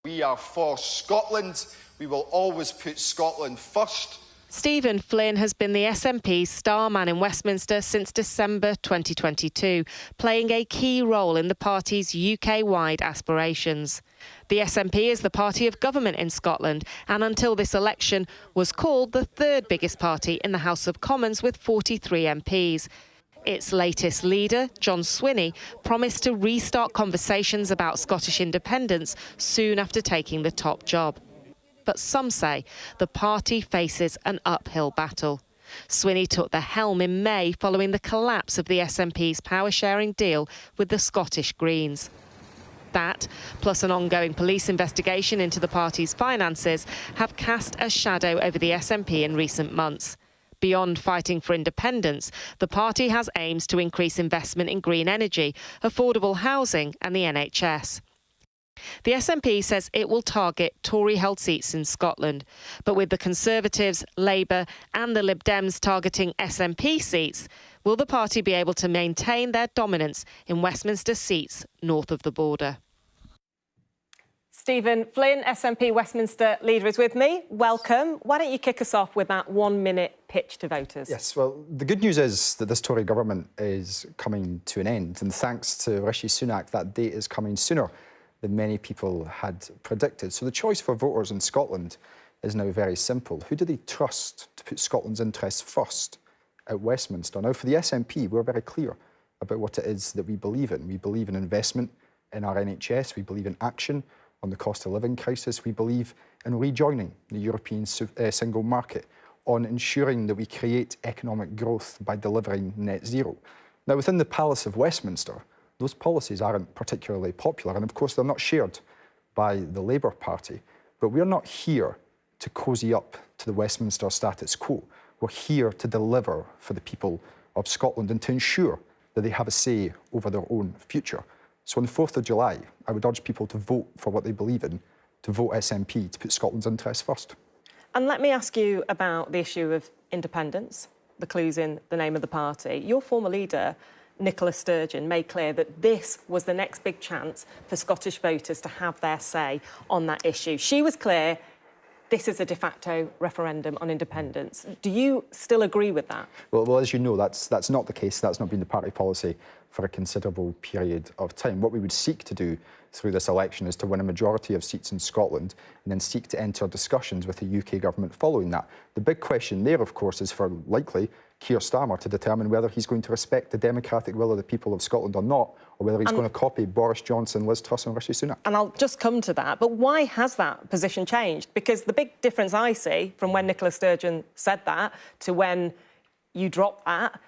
We are for Scotland. We will always put Scotland first. Stephen Flynn has been the SNP's star man in Westminster since December 2022, playing a key role in the party's UK-wide aspirations. The SNP is the party of government in Scotland and until this election was called the third biggest party in the House of Commons with 43 MPs. Its latest leader, John Swinney, promised to restart conversations about Scottish independence soon after taking the top job. But some say the party faces an uphill battle. Swinney took the helm in May following the collapse of the SNP's power-sharing deal with the Scottish Greens. That, plus an ongoing police investigation into the party's finances, have cast a shadow over the SNP in recent months. Beyond fighting for independence, the party has aims to increase investment in green energy, affordable housing and the NHS. The SNP says it will target Tory-held seats in Scotland, but with the Conservatives, Labour and the Lib Dems targeting SNP seats, will the party be able to maintain their dominance in Westminster seats north of the border? Stephen Flynn, SNP Westminster leader, is with me. Welcome. Why don't you kick us off with that 1 minute pitch to voters? Yes, well, the good news is that this Tory government is coming to an end, and thanks to Rishi Sunak, that date is coming sooner than many people had predicted. So the choice for voters in Scotland is now very simple. Who do they trust to put Scotland's interests first at Westminster? Now, for the SNP, we're very clear about what it is that we believe in. We believe in investment in our NHS. We believe in action on the cost of living crisis. We believe in rejoining the European single market, on ensuring that we create economic growth by delivering net zero. Now, within the Palace of Westminster, those policies aren't particularly popular, and of course they're not shared by the Labour Party. But we're not here to cosy up to the Westminster status quo. We're here to deliver for the people of Scotland and to ensure that they have a say over their own future. So on the 4th of July, I would urge people to vote for what they believe in, to vote SNP, to put Scotland's interests first. And let me ask you about the issue of independence, the clues in the name of the party. Your former leader, Nicola Sturgeon, made clear that this was the next big chance for Scottish voters to have their say on that issue. She was clear this is a de facto referendum on independence. Do you still agree with that? Well, as you know, that's not the case. That's not been the party policy for a considerable period of time. What we would seek to do through this election is to win a majority of seats in Scotland and then seek to enter discussions with the UK government following that. The big question there, of course, is for likely Keir Starmer to determine whether he's going to respect the democratic will of the people of Scotland or not, or whether he's going to copy Boris Johnson, Liz Truss and Rishi Sunak. And I'll just come to that, but why has that position changed? Because the big difference I see from when Nicola Sturgeon said that to when you dropped that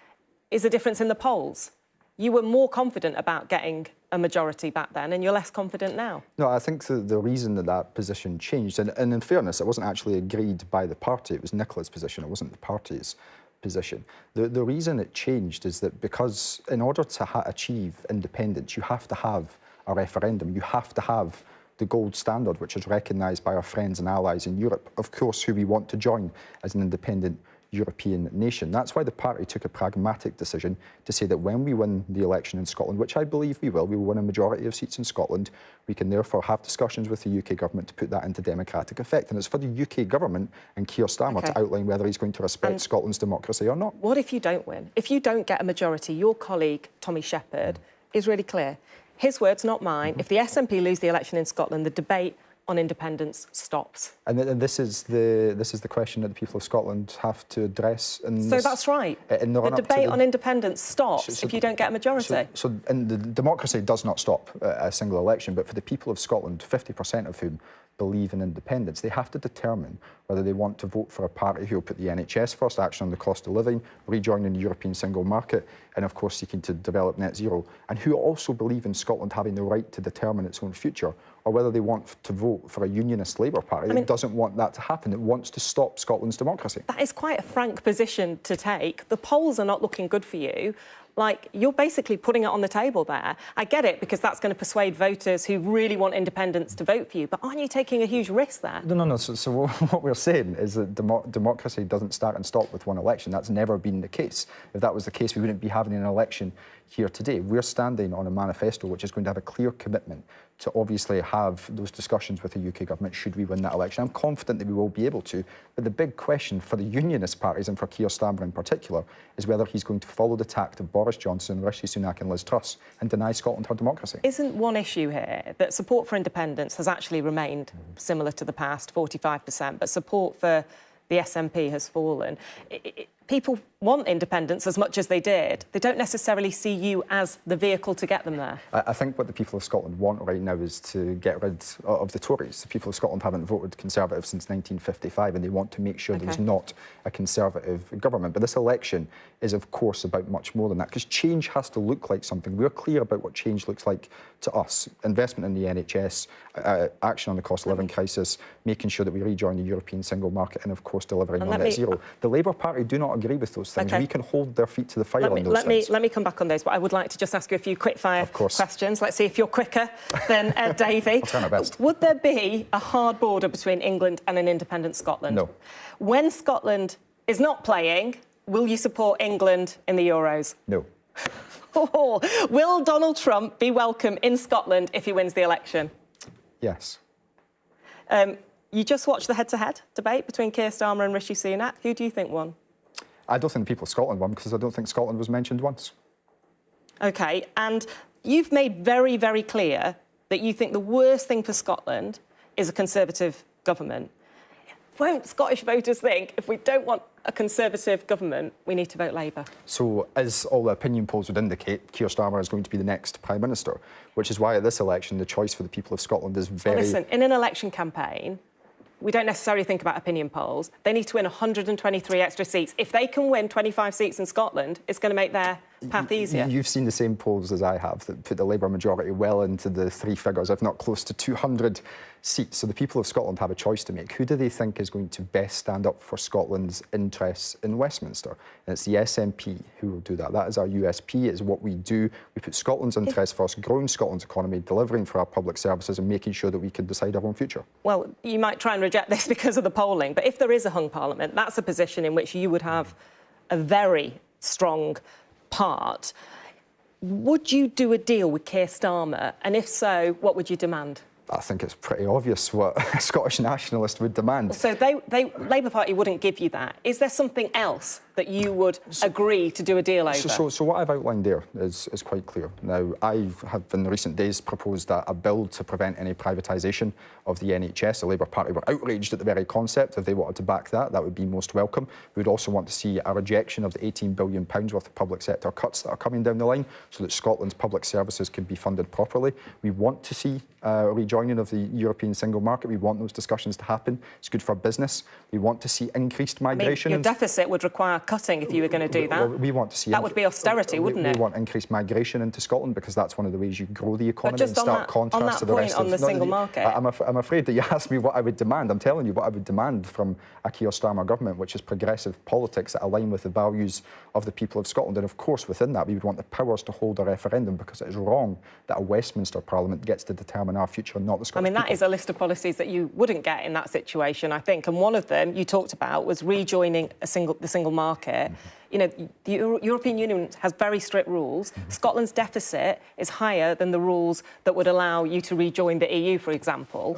is a difference in the polls. You were more confident about getting a majority back then, and you're less confident now. No, I think the reason that position changed, and in fairness, it wasn't actually agreed by the party, it was Nicola's position, it wasn't the party's position. The reason it changed is that because in order to achieve independence, you have to have a referendum, you have to have the gold standard, which is recognised by our friends and allies in Europe, of course, who we want to join as an independent European nation. That's why the party took a pragmatic decision to say that when we win the election in Scotland, which I believe we will win a majority of seats in Scotland, we can therefore have discussions with the UK government to put that into democratic effect. And it's for the UK government and Keir Starmer to outline whether he's going to respect Scotland's democracy or not. What if you don't win? If you don't get a majority, your colleague, Tommy Shepherd, is really clear. His words, not mine. If the SNP lose the election in Scotland, the debate on independence stops. And this is the question that the people of Scotland have to address. So that's right. The debate on independence stops if you don't get a majority. And the democracy does not stop a single election, but for the people of Scotland, 50% of whom believe in independence, they have to determine whether they want to vote for a party who will put the NHS first, action on the cost of living, rejoining the European single market, and of course seeking to develop net zero, and who also believe in Scotland having the right to determine its own future, or whether they want to vote for a unionist Labour Party that doesn't want that to happen. It wants to stop Scotland's democracy. That is quite a frank position to take. The polls are not looking good for you. Like, you're basically putting it on the table there. I get it, because that's going to persuade voters who really want independence to vote for you, but aren't you taking a huge risk there? No. So what we're saying is that democracy doesn't start and stop with one election. That's never been the case. If that was the case, we wouldn't be having an election here today. We're standing on a manifesto which is going to have a clear commitment to obviously have those discussions with the UK government should we win that election. I'm confident that we will be able to, but the big question for the unionist parties and for Keir Starmer in particular is whether he's going to follow the tact of Boris Johnson, Rishi Sunak and Liz Truss and deny Scotland her democracy. Isn't one issue here that support for independence has actually remained similar to the past, 45%, but support for the SNP has fallen? People want independence as much as they did. They don't necessarily see you as the vehicle to get them there. I think what the people of Scotland want right now is to get rid of the Tories. The people of Scotland haven't voted Conservative since 1955 and they want to make sure there's not a Conservative government. But this election is, of course, about much more than that, because change has to look like something. We're clear about what change looks like to us. Investment in the NHS, action on the cost of living crisis, making sure that we rejoin the European single market and, of course, delivering on net zero. The Labour Party do not agree with those things. We can hold their feet to the fire on those things. Let me come back on those, but I would like to just ask you a few quick-fire questions. Let's see if you're quicker than Davey. I'll try my best. Would there be a hard border between England and an independent Scotland? No. When Scotland is not playing, will you support England in the Euros? No. Will Donald Trump be welcome in Scotland if he wins the election? Yes. You just watched the head-to-head debate between Keir Starmer and Rishi Sunak. Who do you think won? I don't think the people of Scotland won because I don't think Scotland was mentioned once. OK, and you've made very, very clear that you think the worst thing for Scotland is a Conservative government. Won't Scottish voters think if we don't want a Conservative government, we need to vote Labour? So, as all the opinion polls would indicate, Keir Starmer is going to be the next Prime Minister, which is why at this election the choice for the people of Scotland is very... Well, listen, in an election campaign, we don't necessarily think about opinion polls. They need to win 123 extra seats. If they can win 25 seats in Scotland, it's going to make their path easier. You've seen the same polls as I have that put the Labour majority well into the three figures, if not close to 200 seats. So the people of Scotland have a choice to make. Who do they think is going to best stand up for Scotland's interests in Westminster? And it's the SNP who will do that. That is our USP. It is what we do. We put Scotland's interests first, growing Scotland's economy, delivering for our public services and making sure that we can decide our own future. Well, you might try and reject this because of the polling, but if there is a hung parliament, that's a position in which you would have a very strong part. Would you do a deal with Keir Starmer? And if so, what would you demand? I think it's pretty obvious what a Scottish nationalist would demand. So Labour Party wouldn't give you that. Is there something else that you would agree to do a deal over? So what I've outlined there is quite clear. Now, I have in recent days proposed a bill to prevent any privatisation of the NHS. The Labour Party were outraged at the very concept. If they wanted to back that, that would be most welcome. We would also want to see a rejection of the £18 billion worth of public sector cuts that are coming down the line so that Scotland's public services can be funded properly. We want to see rejoining of the European single market. We want those discussions to happen. It's good for business. We want to see increased migration. Your deficit would require cutting if you were going to do that. We want to see... That would be austerity, wouldn't it? We want increased migration into Scotland because that's one of the ways you grow the economy but just in stark contrast to the rest of... on the single market. I'm afraid that you asked me what I would demand. I'm telling you what I would demand from a Keir Starmer government, which is progressive politics that align with the values of the people of Scotland. And of course, within that, we would want the powers to hold a referendum because it is wrong that a Westminster Parliament gets to determine our future, not the Scottish people. That is a list of policies that you wouldn't get in that situation, I think. And one of them you talked about was rejoining the single market. You know, the European Union has very strict rules. Scotland's deficit is higher than the rules that would allow you to rejoin the EU, for example.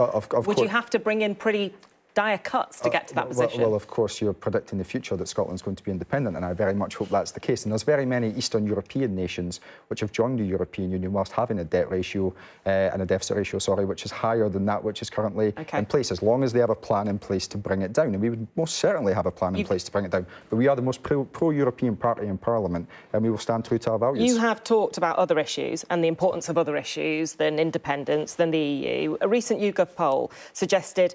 Would you have to bring in pretty dire cuts to get to that position? Well, of course, you're predicting the future that Scotland's going to be independent, and I very much hope that's the case. And there's very many Eastern European nations which have joined the European Union whilst having a debt ratio and a deficit ratio, which is higher than that which is currently in place, as long as they have a plan in place to bring it down. And we would most certainly have a plan in place to bring it down. But we are the most pro-European party in Parliament, and we will stand true to our values. You have talked about other issues and the importance of other issues than independence, than the EU. A recent YouGov poll suggested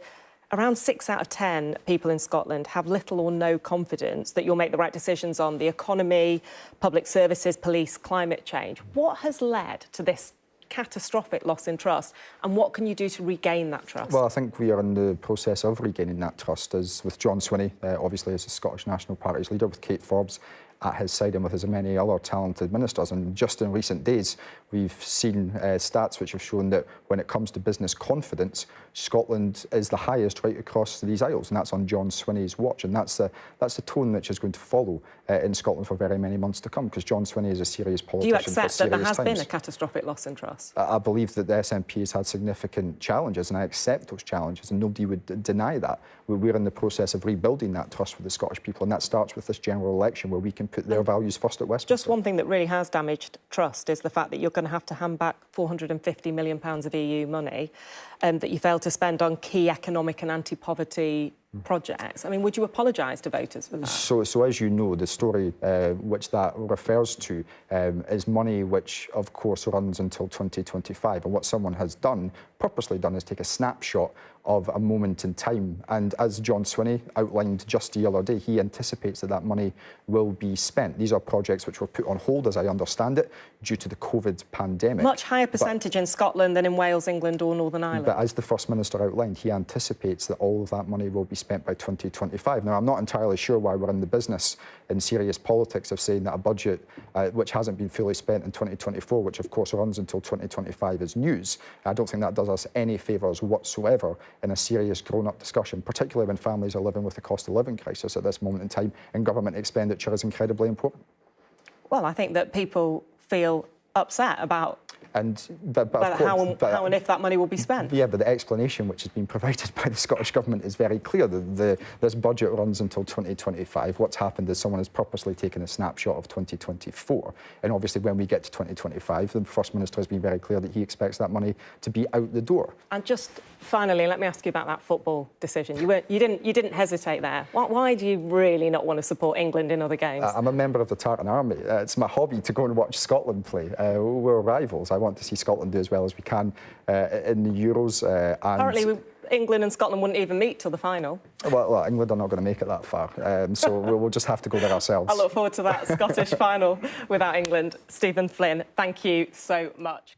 around 6 out of 10 people in Scotland have little or no confidence that you'll make the right decisions on the economy, public services, police, climate change. What has led to this catastrophic loss in trust, and what can you do to regain that trust? Well, I think we are in the process of regaining that trust, as with John Swinney, obviously as the Scottish National Party's leader, with Kate Forbes at his side and with as many other talented ministers. And just in recent days, we've seen stats which have shown that when it comes to business confidence, Scotland is the highest right across these aisles, and that's on John Swinney's watch. And that's the tone which is going to follow in Scotland for very many months to come, because John Swinney is a serious politician. Do you accept that there has times. been a catastrophic loss in trust? I believe that the SNP has had significant challenges, and I accept those challenges, and nobody would deny that. We're in the process of rebuilding that trust with the Scottish people, and that starts with this general election where we can put their values first at Westminster. Just one thing that really has damaged trust is the fact that you're going to have to hand back £450 million of EU money that you failed to spend on key economic and anti-poverty projects. I mean, would you apologise to voters for that? So as you know, the story which that refers to is money which, of course, runs until 2025. And what someone has done, purposely done, is take a snapshot of a moment in time. And as John Swinney outlined just the other day, he anticipates that that money will be spent. These are projects which were put on hold, as I understand it, due to the COVID pandemic. Much higher percentage in Scotland than in Wales, England or Northern Ireland. But as the First Minister outlined, he anticipates that all of that money will be spent by 2025. Now, I'm not entirely sure why we're in the business in serious politics of saying that a budget which hasn't been fully spent in 2024, which of course runs until 2025, is news. I don't think that does us any favours whatsoever in a serious grown-up discussion, particularly when families are living with the cost of living crisis at this moment in time, and government expenditure is incredibly important. Well, I think that people feel upset about how and if that money will be spent. Yeah, but the explanation which has been provided by the Scottish Government is very clear. This budget runs until 2025. What's happened is someone has purposely taken a snapshot of 2024. And obviously when we get to 2025, the First Minister has been very clear that he expects that money to be out the door. And just finally, let me ask you about that football decision. You didn't hesitate there. Why do you really not want to support England in other games? I'm a member of the Tartan Army. It's my hobby to go and watch Scotland play. We're rivals. I want to see Scotland do as well as we can in the Euros. Apparently, England and Scotland wouldn't even meet till the final. Well, England are not going to make it that far, so we'll just have to go there ourselves. I look forward to that Scottish final without England. Stephen Flynn, thank you so much.